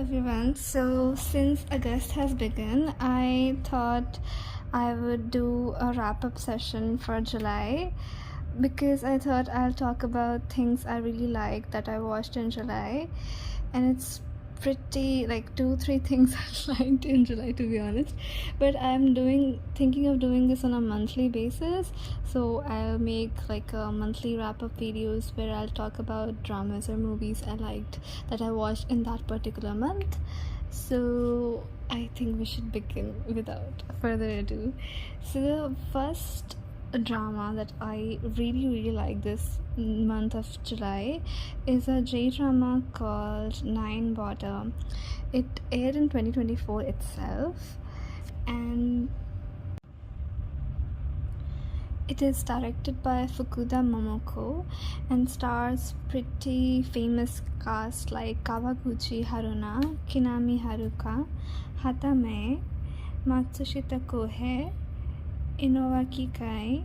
everyone. So, since August has begun, I thought I would do a wrap up session for July because I thought I'll talk about things I really like that I watched in July, and it's pretty like 2-3 things I liked in July, to be honest. But I'm thinking of doing this on a monthly basis, so I'll make like a monthly wrap up videos where I'll talk about dramas or movies I liked that I watched in that particular month. So I think we should begin without further ado. So the first drama that I really like this month of July is a J drama called Nine Border. It aired in 2024 itself, and it is directed by Fukuda Momoko and stars pretty famous cast like Kawaguchi Haruna, Kinami Haruka, Hatame, Matsushita Kohei, Inoue Kikai,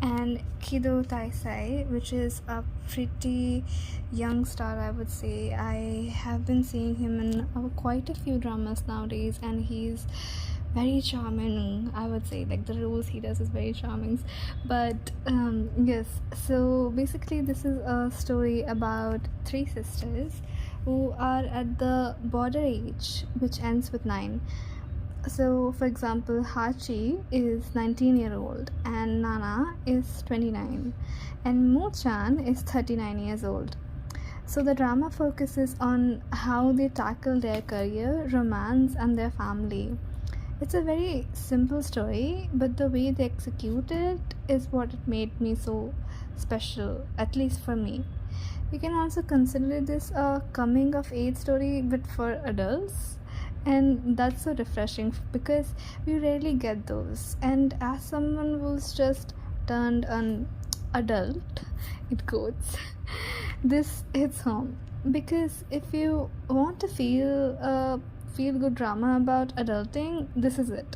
and Kido Taisai, which is a pretty young star, I would say. I have been seeing him in quite a few dramas nowadays, and he's very charming, I would say. Like, the roles he does is very charming. But yes, so basically this is a story about three sisters who are at the border age, which ends with 9. So, for example, Hachi is 19-year-old and Nana is 29 and Mo-chan is 39 years old. So the drama focuses on how they tackle their career, romance, and their family. It's a very simple story, but the way they execute it is what it made me so special, at least for me. You can also consider this a coming of age story, but for adults. And that's so refreshing because we rarely get those. And as someone who's just turned an adult, it quotes, this hits home. Because if you want to feel a feel good drama about adulting, this is it.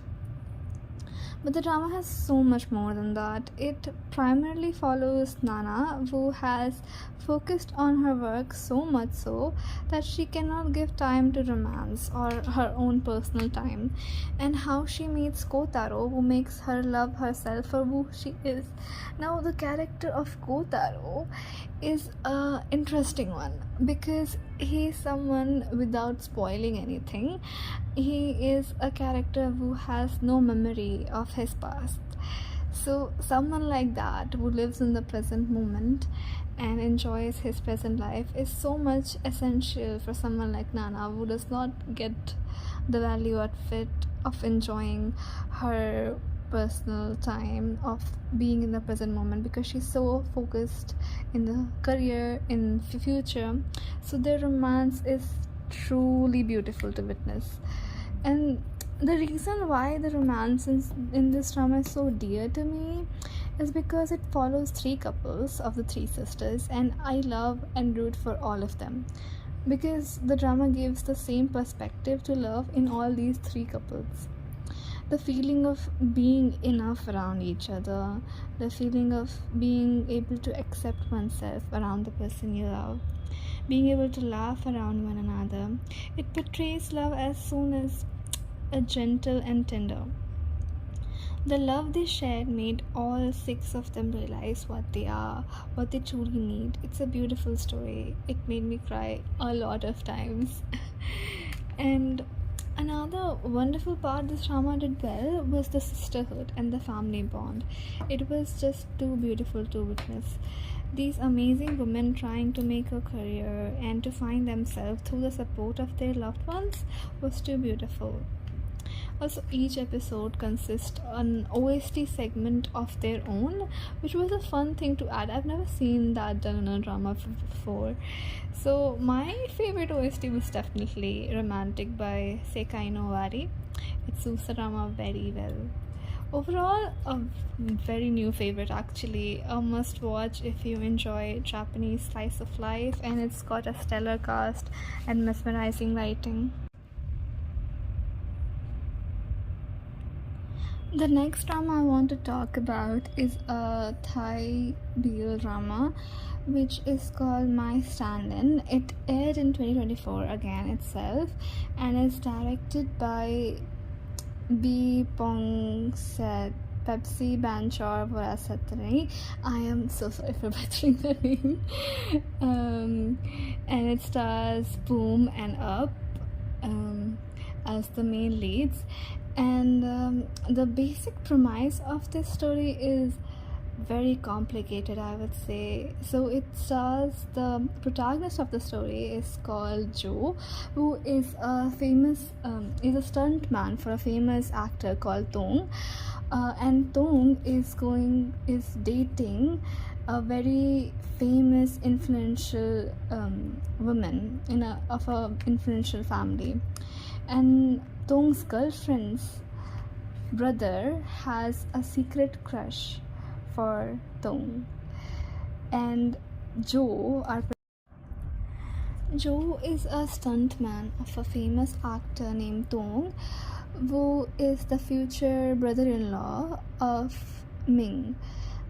But the drama has so much more than that. It primarily follows Nana, who has focused on her work so much so that she cannot give time to romance or her own personal time, and how she meets Kotaro, who makes her love herself for who she is. Now, the character of Kotaro is a interesting one because he's someone, without spoiling anything, he is a character who has no memory of his past. So someone like that who lives in the present moment and enjoys his present life is so much essential for someone like Nana, who does not get the value out of it, of enjoying her personal time, of being in the present moment, because she's so focused in the career, in future. So their romance is truly beautiful to witness. And the reason why the romance in this drama is so dear to me is because it follows 3 couples of the 3 sisters, and I love and root for all of them because the drama gives the same perspective to love in all these 3 couples. The feeling of being enough around each other, the feeling of being able to accept oneself around the person you love, being able to laugh around one another. It portrays love as soon as a gentle and tender. The love they shared made all 6 of them realize what they are, what they truly need. It's a beautiful story. It made me cry a lot of times. And another wonderful part this drama did well was the sisterhood and the family bond. It was just too beautiful to witness. These amazing women trying to make a career and to find themselves through the support of their loved ones was too beautiful. Also, each episode consists an OST segment of their own, which was a fun thing to add. I've never seen that done in a drama before. So my favorite OST was definitely Romantic by Sekai no Owari. It suits the drama very well. Overall, a very new favorite, actually. A must watch if you enjoy Japanese slice of life, and it's got a stellar cast and mesmerizing writing. The next drama I want to talk about is a Thai BL drama which is called My Stand-In. It aired in 2024 again itself and is directed by B. Pong Set Pepsi Banchor Vorasatri. I am so sorry for butchering the name. And it stars Boom and Up as the main leads. And the basic premise of this story is very complicated, I would say. So it stars, the protagonist of the story is called Joe, who is a famous is a stunt man for a famous actor called Tong. And Tong is dating a very famous influential woman of a influential family, and Tong's girlfriend's brother has a secret crush for Tong. And Joe is a stuntman of a famous actor named Tong, who is the future brother-in-law of Ming.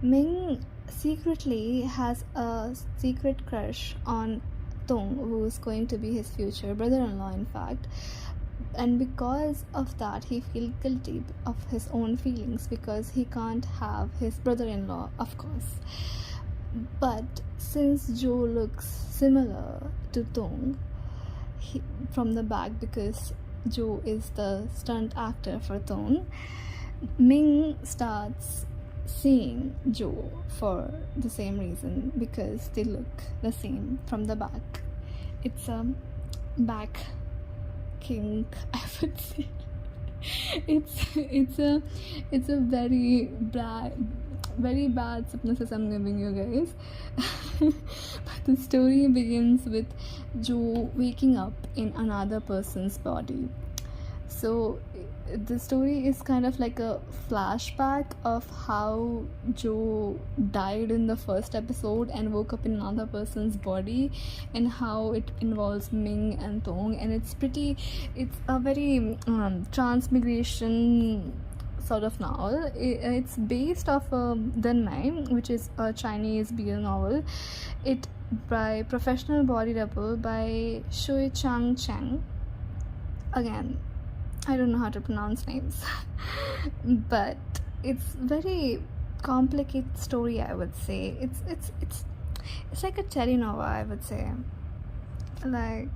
Ming secretly has a secret crush on Tong, who is going to be his future brother-in-law, in fact. And because of that, he feels guilty of his own feelings because he can't have his brother-in-law, of course. But since Joe looks similar to Tong from the back, because Joe is the stunt actor for Tong, Ming starts seeing Joe for the same reason, because they look the same from the back. It's a back kink, I would say. It's a very bad synopsis I'm giving you guys. But the story begins with Joe waking up in another person's body. So the story is kind of like a flashback of how Joe died in the first episode and woke up in another person's body, and how it involves Ming and Tong. And it's a very transmigration sort of novel. It's based off Den Mai, which is a Chinese BL novel. It by professional body double by Shui Chang Cheng. Again, I don't know how to pronounce names. But it's very complicated story, I would say. It's like a telenova, I would say. Like,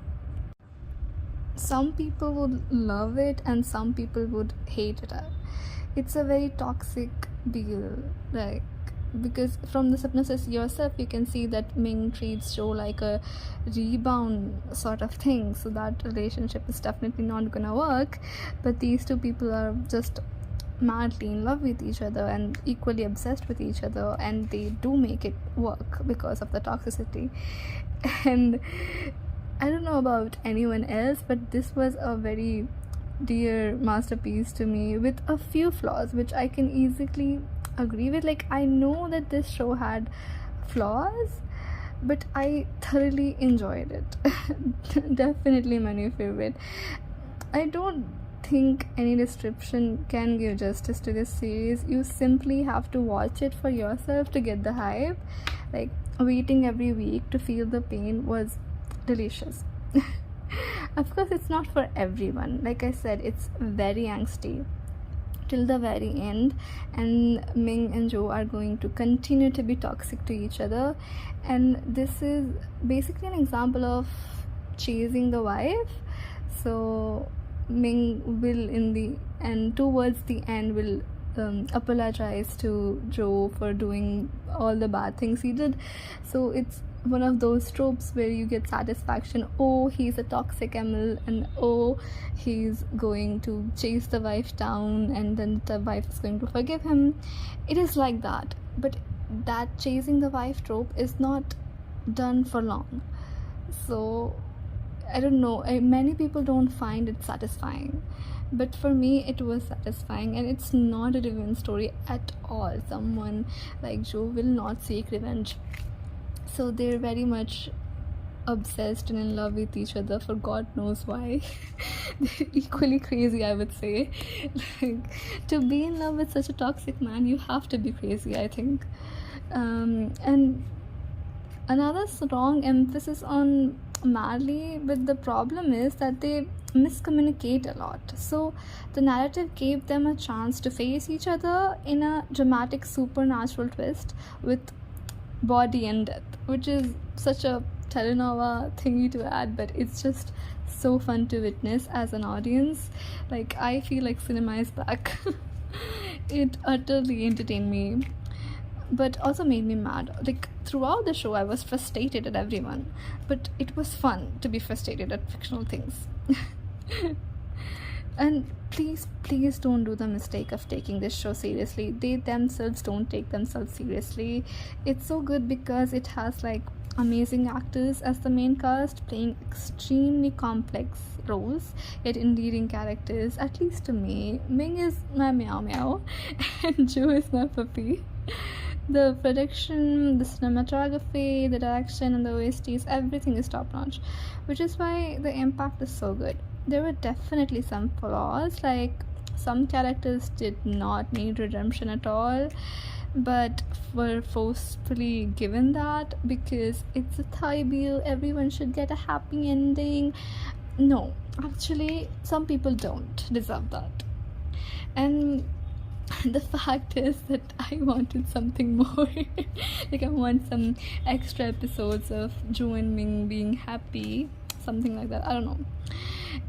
some people would love it and some people would hate it. It's a very toxic BL, like, because from the synopsis yourself you can see that Ming treats Joe like a rebound sort of thing, so that relationship is definitely not gonna work. But these two people are just madly in love with each other and equally obsessed with each other, and they do make it work because of the toxicity. And I don't know about anyone else, but this was a very dear masterpiece to me, with a few flaws which I can easily agree with. Like, I know that this show had flaws, but I thoroughly enjoyed it. Definitely my new favorite. I don't think any description can give justice to this series. You simply have to watch it for yourself to get the hype. Like, waiting every week to feel the pain was delicious. Of course, it's not for everyone. Like I said, it's very angsty till the very end, and Ming and Joe are going to continue to be toxic to each other. And this is basically an example of chasing the wife. So Ming will, in the end, towards the end, will apologize to Joe for doing all the bad things he did. So it's one of those tropes where you get satisfaction. Oh, he's a toxic ML, and oh, he's going to chase the wife down, and then the wife is going to forgive him. It is like that. But that chasing the wife trope is not done for long. So I don't know, many people don't find it satisfying, but for me it was satisfying. And it's not a revenge story at all. Someone like Joe will not seek revenge, so they're very much obsessed and in love with each other for God knows why. They're equally crazy, I would say. Like, to be in love with such a toxic man, you have to be crazy, I think. And another strong emphasis on Marley, but the problem is that they miscommunicate a lot. So the narrative gave them a chance to face each other in a dramatic supernatural twist with body and death, which is such a telenova thingy to add, but it's just so fun to witness as an audience. Like, I feel like cinema is back. It utterly entertained me, but also made me mad. Like, throughout the show I was frustrated at everyone, but it was fun to be frustrated at fictional things. And please don't do the mistake of taking this show seriously. They themselves don't take themselves seriously. It's so good because it has like amazing actors as the main cast, playing extremely complex roles yet endearing characters, at least to me. Ming is my meow meow and Ju is my puppy. The production, the cinematography, the direction, and the OSTs, everything is top notch, which is why the impact is so good. There were definitely some flaws, like some characters did not need redemption at all, but were forcefully given that because it's a Thai bill, everyone should get a happy ending. No, actually, some people don't deserve that. And the fact is that I wanted something more. Like, I want some extra episodes of Ju and Ming being happy, something like that. I don't know.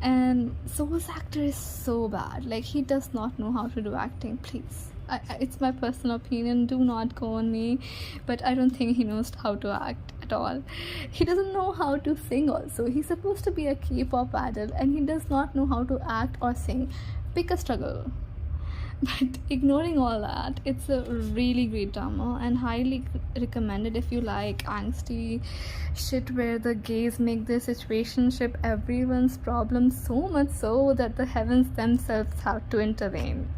And So's actor is so bad. Like, he does not know how to do acting. Please, it's my personal opinion, do not go on me, but I don't think he knows how to act at all. He doesn't know how to sing also. He's supposed to be a K-pop idol and he does not know how to act or sing. Pick a struggle. But ignoring all that, it's a really great drama and highly recommended if you like angsty shit where the gays make their situationship everyone's problem, so much so that the heavens themselves have to intervene.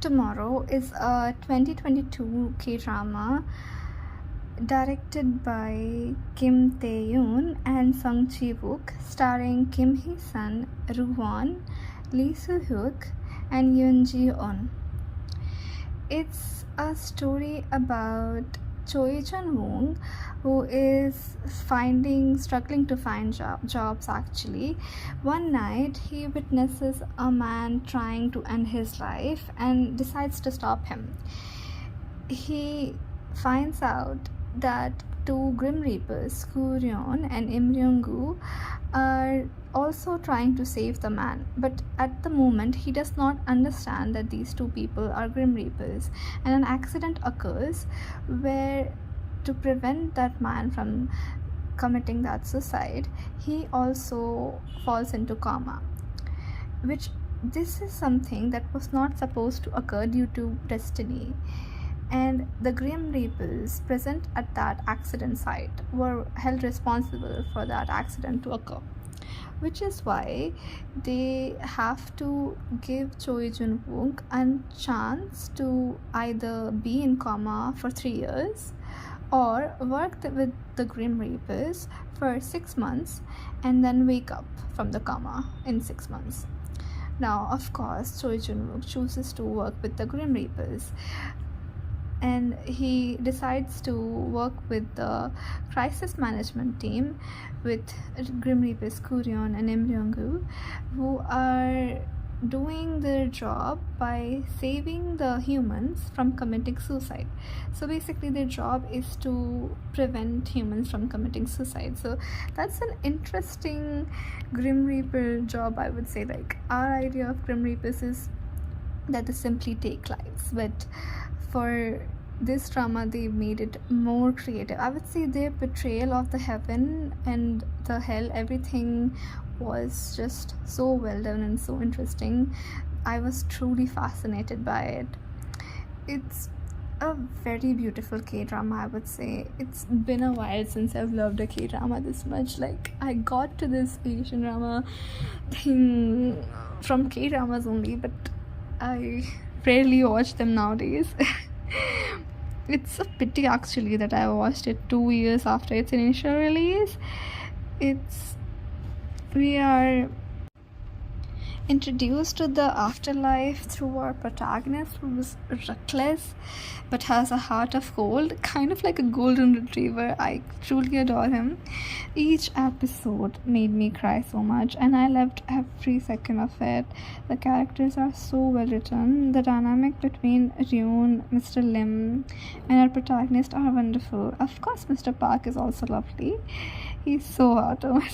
Tomorrow is a 2022 K-drama directed by Kim Tae-yoon and Sung Ji-wook, starring Kim Hee-sun, Ru-won, Lee Soo-hyuk, and Yoon Ji-on. It's a story about Choi Jun-woong, who is struggling to find jobs actually. One night, he witnesses a man trying to end his life and decides to stop him. He finds out that two Grim Reapers, Koo Ryeon and Im Ryung-gu, are also trying to save the man, but at the moment he does not understand that these two people are Grim Reapers, and an accident occurs where, to prevent that man from committing that suicide, he also falls into coma, which this is something that was not supposed to occur due to destiny. And the Grim Reapers present at that accident site were held responsible for that accident to occur, which is why they have to give Choi Jun-wook a chance to either be in coma for 3 years or work with the Grim Reapers for 6 months and then wake up from the coma in 6 months. Now, of course, Choi Jun-wook chooses to work with the Grim Reapers, and he decides to work with the crisis management team with Grim Reapers Koo Ryeon and Im Ryung-gu, who are doing their job by saving the humans from committing suicide. So basically their job is to prevent humans from committing suicide. So that's an interesting Grim Reaper job, I would say. Like, our idea of Grim Reapers is that they simply take lives, but for this drama they made it more creative. I would say their portrayal of the heaven and the hell, everything was just so well done and so interesting. I was truly fascinated by it. It's a very beautiful K-drama, I would say. It's been a while since I've loved a K-drama this much. Like, I got to this Asian drama thing from K-dramas only, but I rarely watch them nowadays. It's a pity actually that I watched it 2 years after its initial release. It's we are introduced to the afterlife through our protagonist, who's reckless but has a heart of gold, kind of like a golden retriever. I truly adore him. Each episode made me cry so much, and I loved every second of it. The characters are so well written. The dynamic between Ryun, Mr. Lim, and our protagonist are wonderful. Of course, Mr. Park is also lovely. He's so hot. Oh my.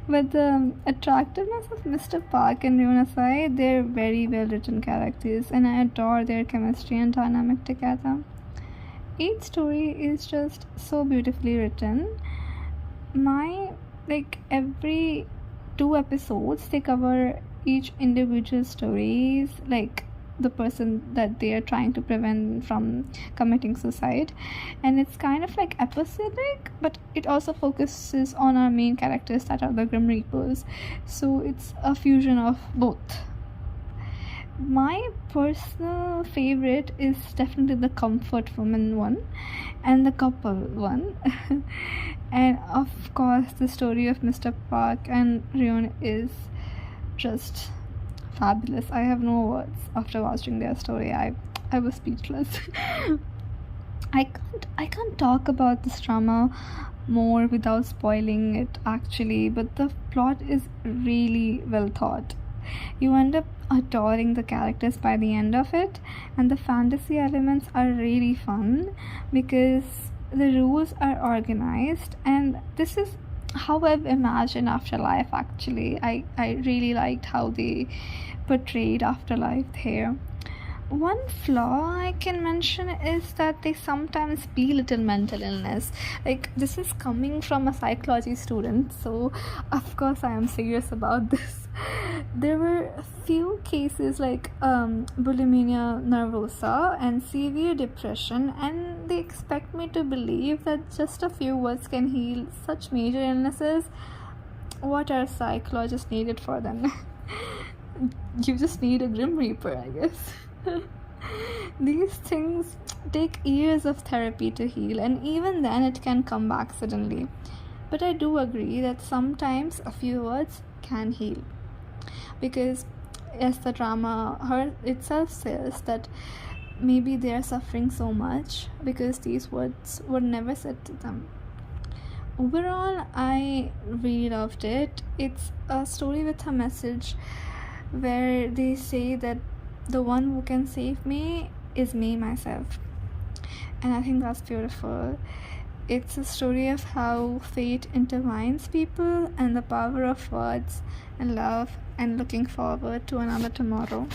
But the attractiveness of Mr. Park and Ryun aside, they're very well written characters, and I adore their chemistry and dynamic together. Each story is just so beautifully written. Every 2 episodes, they cover each individual stories, like the person that they are trying to prevent from committing suicide, and it's kind of like episodic, but it also focuses on our main characters that are the Grim Reapers, so it's a fusion of both. My personal favorite is definitely the comfort woman one and the couple one. And of course the story of Mr. Park and Ryun is just fabulous. I have no words after watching their story. I was speechless. I can't talk about this drama more without spoiling it actually, but the plot is really well thought. You end up adoring the characters by the end of it, and the fantasy elements are really fun because the rules are organized, and this is how I've imagined afterlife actually. I really liked how they portrayed afterlife here. One flaw I can mention is that they sometimes belittle mental illness. Like, this is coming from a psychology student, so of course I am serious about this. There were a few cases like bulimia nervosa and severe depression, and they expect me to believe that just a few words can heal such major illnesses. What are psychologists needed for then? You just need a Grim Reaper, I guess. These things take years of therapy to heal, and even then it can come back suddenly. But I do agree that sometimes a few words can heal, because as the drama her itself says that maybe they are suffering so much because these words were never said to them. Overall, I really loved it. It's a story with a message where they say that the one who can save me is me, myself. And I think that's beautiful. It's a story of how fate intertwines people and the power of words and love and looking forward to another tomorrow.